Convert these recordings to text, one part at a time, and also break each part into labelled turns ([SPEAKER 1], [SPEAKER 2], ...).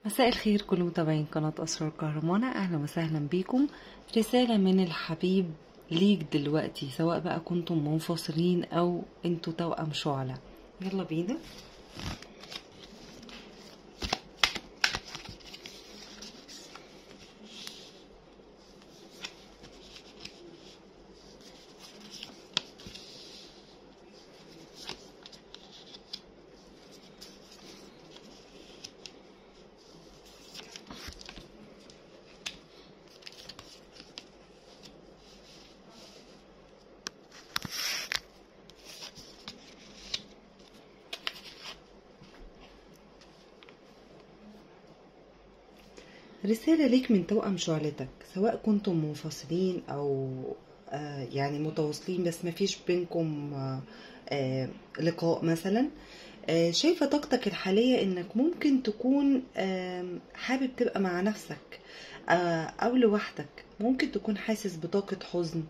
[SPEAKER 1] مساء الخير كل متابعين قناة أسرار كهرمانة، أهلا وسهلا بيكم. رسالة من الحبيب ليك دلوقتي، سواء بقى كنتم منفصلين أو انتوا توأم شعلة. يلا بينا. رسالة ليك من توأم شعلتك، سواء كنتم منفصلين أو يعني متواصلين بس مفيش بينكم لقاء مثلا. شايفة طاقتك الحالية انك ممكن تكون حابب تبقى مع نفسك او لوحدك. ممكن تكون حاسس بطاقة حزن،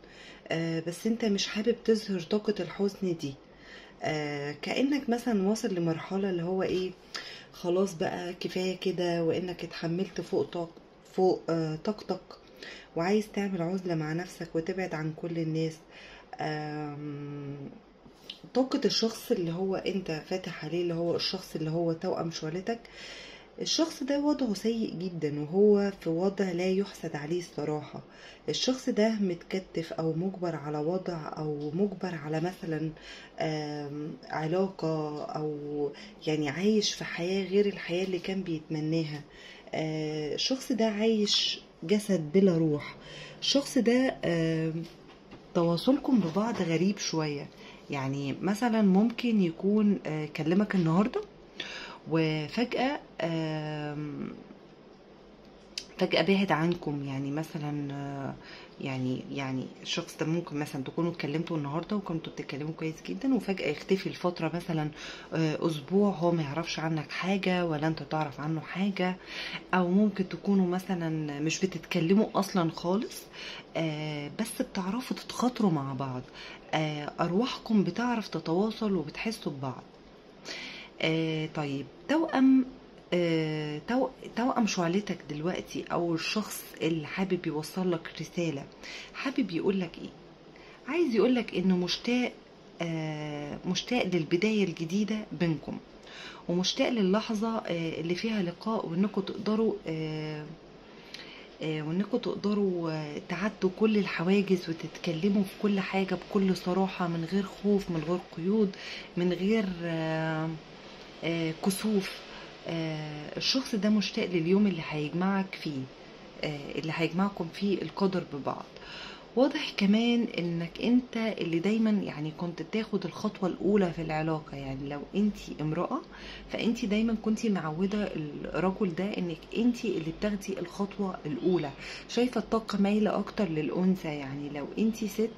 [SPEAKER 1] بس انت مش حابب تظهر طاقة الحزن دي. كأنك مثلا واصل لمرحلة اللي هو ايه، خلاص بقى كفاية كده، وانك اتحملت فوق طاقتك، وعايز تعمل عزلة مع نفسك وتبعد عن كل الناس. طاقة الشخص اللي هو انت فاتح عليه، اللي هو الشخص اللي هو توأم شعلتك، الشخص ده وضعه سيء جدا، وهو في وضع لا يحسد عليه الصراحة. الشخص ده متكتف او مجبر على وضع، او مجبر على مثلا علاقة، او يعني عايش في حياة غير الحياة اللي كان بيتمناها. الشخص ده عايش جسد بلا روح. الشخص ده تواصلكم ببعض غريب شوية. يعني مثلا ممكن يكون كلمك النهاردة وفجأة فجأة بعد عنكم. يعني مثلا يعني الشخص ده ممكن مثلا تكونوا اتكلمتوا النهارده وكنتوا بتتكلموا كويس جدا، وفجأة يختفي لفترة مثلا اسبوع، هو ما يعرفش عنك حاجة ولا انت تعرف عنه حاجة. او ممكن تكونوا مثلا مش بتتكلموا اصلا خالص، بس بتعرفوا تتخاطروا مع بعض. ارواحكم بتعرف تتواصل وبتحسوا ببعض. طيب توأم توأم شعلتك دلوقتي، او الشخص اللي حابب يوصل لك رسالة، حابب يقول لك ايه؟ عايز يقول لك انه مشتاق للبداية الجديدة بينكم، ومشتاق للحظة اللي فيها لقاء، وانكم تقدروا تعدوا كل الحواجز وتتكلموا في كل حاجة بكل صراحة، من غير خوف، من غير قيود، من غير كسوف. الشخص ده مشتاق لليوم اللي هيجمعك فيه، اللي هيجمعكم فيه القدر ببعض. واضح كمان انك انت اللي دايما يعني كنت تاخد الخطوة الاولى في العلاقة. يعني لو انت امرأة، فانت دايما كنت معودة الرجل ده انك انت اللي بتاخدي الخطوة الاولى. شايفة الطاقة مايلة اكتر للانثى. يعني لو انت ست،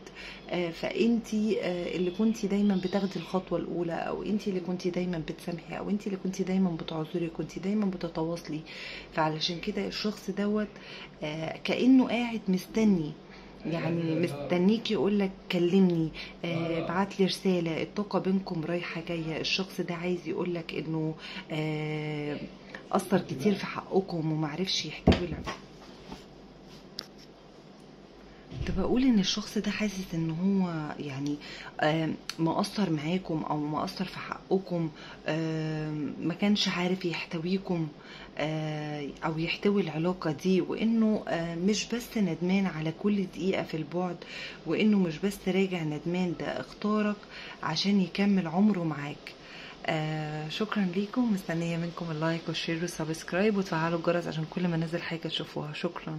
[SPEAKER 1] فانت اللي كنت دايما بتاخدي الخطوة الاولى، او انت اللي كنت دايما بتسامحي، او انت اللي كنت دايما بتعذري، كنت دايما بتتواصلي. فعلشان كده الشخص دوت كأنه قاعد مستني، يعني مستنيك يقولك كلمني، ابعت لي رسالة. الطاقة بينكم رايحة جاية. الشخص ده عايز يقولك انه أثر كتير في حقكم ومعرفش يحتوي كنت بقول ان الشخص ده حاسس ان هو يعني مقصر معاكم او مقصر في حقكم، ما كانش عارف يحتويكم او يحتوي العلاقة دي، وانه مش بس ندمان على كل دقيقة في البعد، وانه مش بس راجع ندمان، ده اختارك عشان يكمل عمره معاك. شكرا ليكم، مستنية منكم اللايك والشير والسبسكرايب وتفعلوا الجرس عشان كل ما نزل حاجة تشوفوها. شكرا.